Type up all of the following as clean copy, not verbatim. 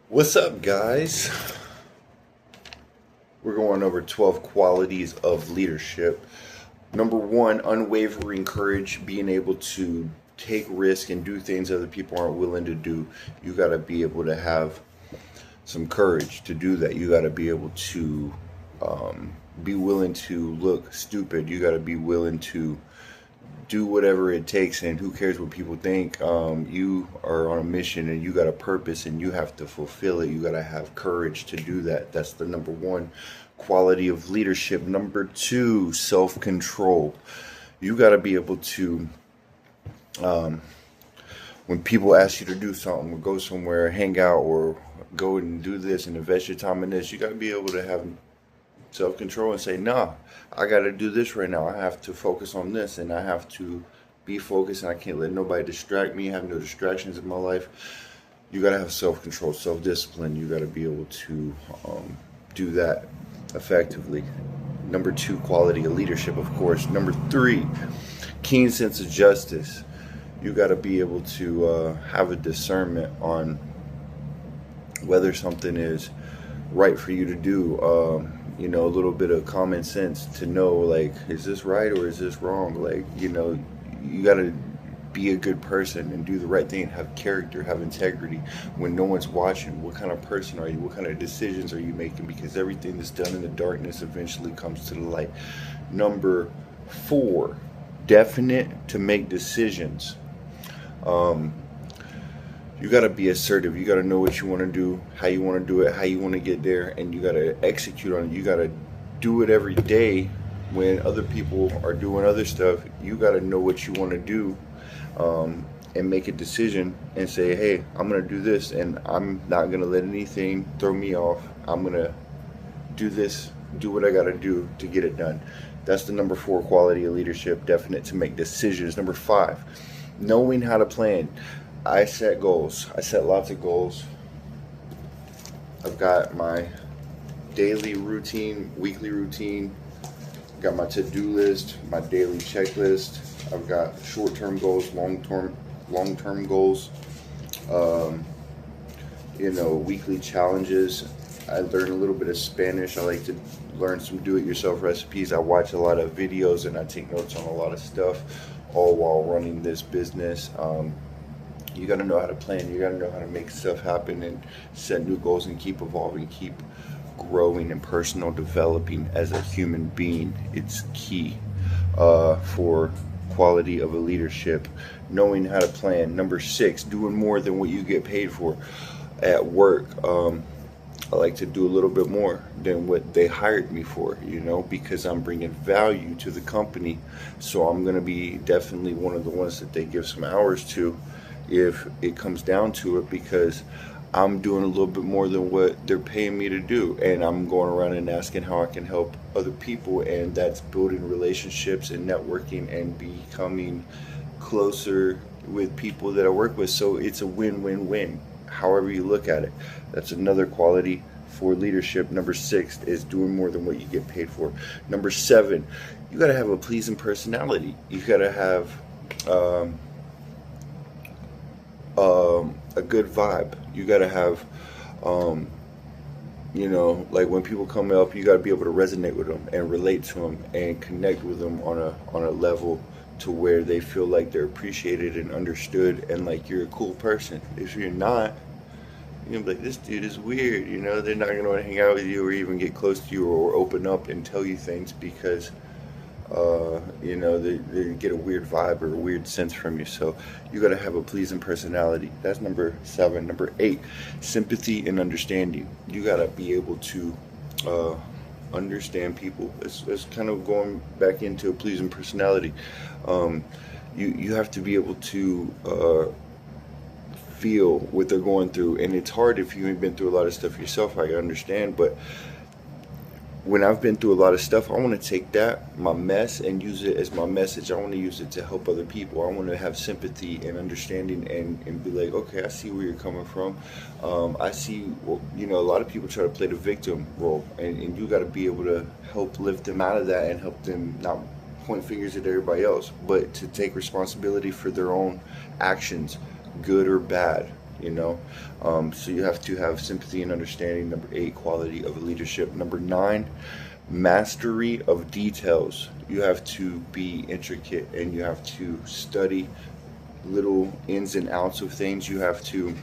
What's up, guys? We're going over 12 qualities of leadership. Number one, unwavering courage, being able to take risk and do things other people aren't willing to do. You got to be able to have some courage to do that. You got to be able to be willing to look stupid. You got to be willing to do whatever it takes, and who cares what people think. You are on a mission and you got a purpose and you have to fulfill it. You got to have courage to do that. That's the number one quality of leadership. Number two, self-control. You got to be able to, when people ask you to do something or go somewhere, hang out, or go and do this and invest your time in this, you got to be able to have self-control and say, nah, I got to do this right now. I have to focus on this, and I have to be focused, and I can't let nobody distract me. Have no distractions in my life. You got to have self-control, self-discipline. You got to be able to do that effectively. Number two, quality of leadership, of course. Number three, keen sense of justice. You got to be able to have a discernment on whether something is right for you to do. A little bit of common sense to know, like, is this right or is this wrong? Like, you got to be a good person and do the right thing, have character, have integrity when no one's watching. What kind of person are you? What kind of decisions are you making? Because everything that's done in the darkness eventually comes to the light. Number four, definite to make decisions. You got to be assertive. You got to know what you want to do, how you want to do it, how you want to get there, and you got to execute on it. You got to do it every day when other people are doing other stuff. You got to know what you want to do, and make a decision and say, hey, I'm going to do this, and I'm not going to let anything throw me off. I'm going to do this, do what I got to do to get it done. That's the number four quality of leadership, definite to make decisions. Number five, knowing how to plan. I set goals. I set lots of goals. I've got my daily routine, weekly routine. Got my to-do list, my daily checklist. I've got short-term goals, long-term goals. Weekly challenges. I learn a little bit of Spanish. I like to learn some do-it-yourself recipes. I watch a lot of videos and I take notes on a lot of stuff, all while running this business. You got to know how to plan. You got to know how to make stuff happen and set new goals and keep evolving, keep growing and personal developing as a human being. It's key for quality of a leadership. Knowing how to plan. Number six, doing more than what you get paid for. At work, I like to do a little bit more than what they hired me for, because I'm bringing value to the company. So I'm going to be definitely one of the ones that they give some hours to, if it comes down to it, because I'm doing a little bit more than what they're paying me to do, and I'm going around and asking how I can help other people, and that's building relationships and networking and becoming closer with people that I work with. So it's a win-win-win, however you look at it. That's another quality for leadership. Number six is doing more than what you get paid for. Number seven, you got to have a pleasing personality. You got to have a good vibe. You got to have, like when people come up, you got to be able to resonate with them and relate to them and connect with them on a level to where they feel like they're appreciated and understood and like you're a cool person. If you're not, you're gonna be like, this dude is weird. They're not gonna want to hang out with you or even get close to you or open up and tell you things because they get a weird vibe or a weird sense from you. So you got to have a pleasing personality. That's number seven. Number eight, sympathy and understanding. You got to be able to understand people. It's kind of going back into a pleasing personality. You have to be able to feel what they're going through, and it's hard if you ain't been through a lot of stuff yourself. I understand, but when I've been through a lot of stuff, I want to take my mess, and use it as my message. I want to use it to help other people. I want to have sympathy and understanding and be like, okay, I see where you're coming from. I see, a lot of people try to play the victim role, and you got to be able to help lift them out of that and help them not point fingers at everybody else, but to take responsibility for their own actions, good or bad. you know. So you have to have sympathy and understanding. Number 8, quality of leadership. Number 9, mastery of details. You have to be intricate and you have to study little ins and outs of things. You have to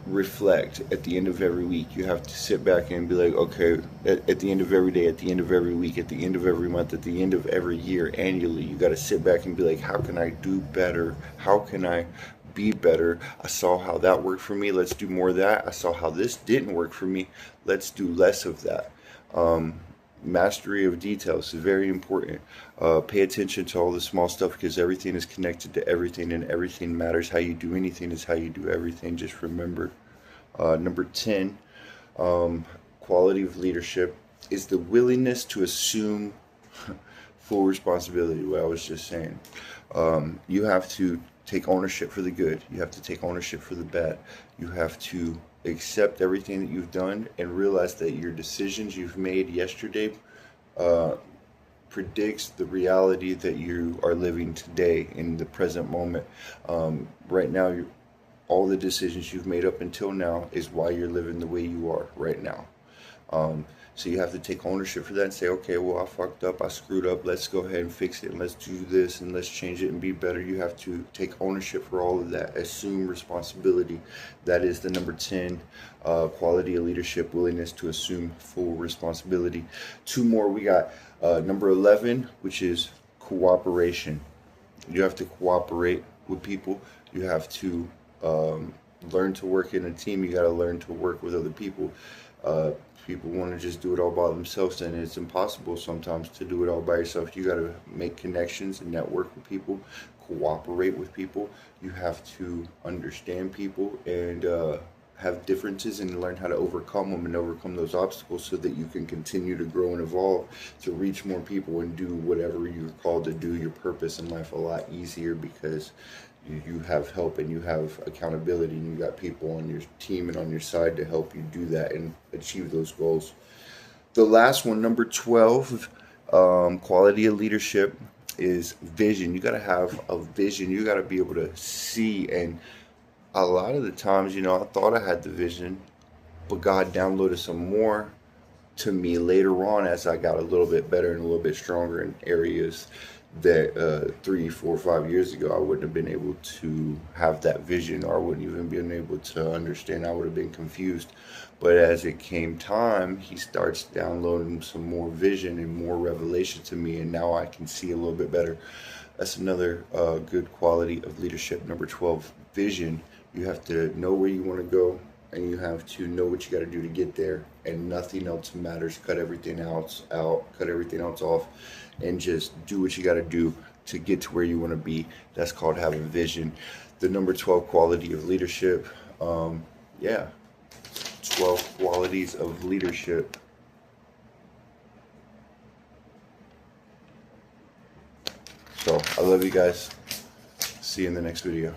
reflect at the end of every week. You have to sit back and be like, okay, at the end of every day, at the end of every week, at the end of every month, at the end of every year, annually, you got to sit back and be like, how can I do better? How can I be better? I saw how that worked for me. Let's do more of that. I saw how this didn't work for me. Let's do less of that. Mastery of details is very important. Pay attention to all the small stuff because everything is connected to everything and everything matters. How you do anything is how you do everything. Just remember. Number 10, quality of leadership is the willingness to assume full responsibility. What I was just saying. You have to take ownership for the good. You have to take ownership for the bad. You have to accept everything that you've done and realize that your decisions you've made yesterday predicts the reality that you are living today in the present moment. Right now, all the decisions you've made up until now is why you're living the way you are right now. So you have to take ownership for that and say, okay, well, I fucked up, I screwed up, let's go ahead and fix it, and let's do this, and let's change it and be better. You have to take ownership for all of that, assume responsibility. That is the number 10, quality of leadership, willingness to assume full responsibility. 2 more, we got number 11, which is cooperation. You have to cooperate with people. You have to learn to work in a team. You got to learn to work with other people. People want to just do it all by themselves, and it's impossible sometimes to do it all by yourself. You got to make connections and network with people, cooperate with people. You have to understand people and have differences and learn how to overcome them and overcome those obstacles so that you can continue to grow and evolve to reach more people and do whatever you're called to do, your purpose in life, a lot easier because you have help and you have accountability and you got people on your team and on your side to help you do that and achieve those goals. The last one, number 12, quality of leadership is vision. You got to have a vision. You got to be able to see. And a lot of the times, you know, I thought I had the vision, but God downloaded some more to me later on as I got a little bit better and a little bit stronger in areas that 3, 4, 5 years ago I wouldn't have been able to have that vision, or I wouldn't even been able to understand. I would have been confused. But as it came time, he starts downloading some more vision and more revelation to me, and now I can see a little bit better. That's another good quality of leadership. Number 12, vision. You have to know where you want to go, and you have to know what you got to do to get there, and nothing else matters. Cut everything else out, cut everything else off, and just do what you got to do to get to where you want to be. That's called having vision. The number 12 quality of leadership, 12 qualities of leadership. So I love you guys. See you in the next video.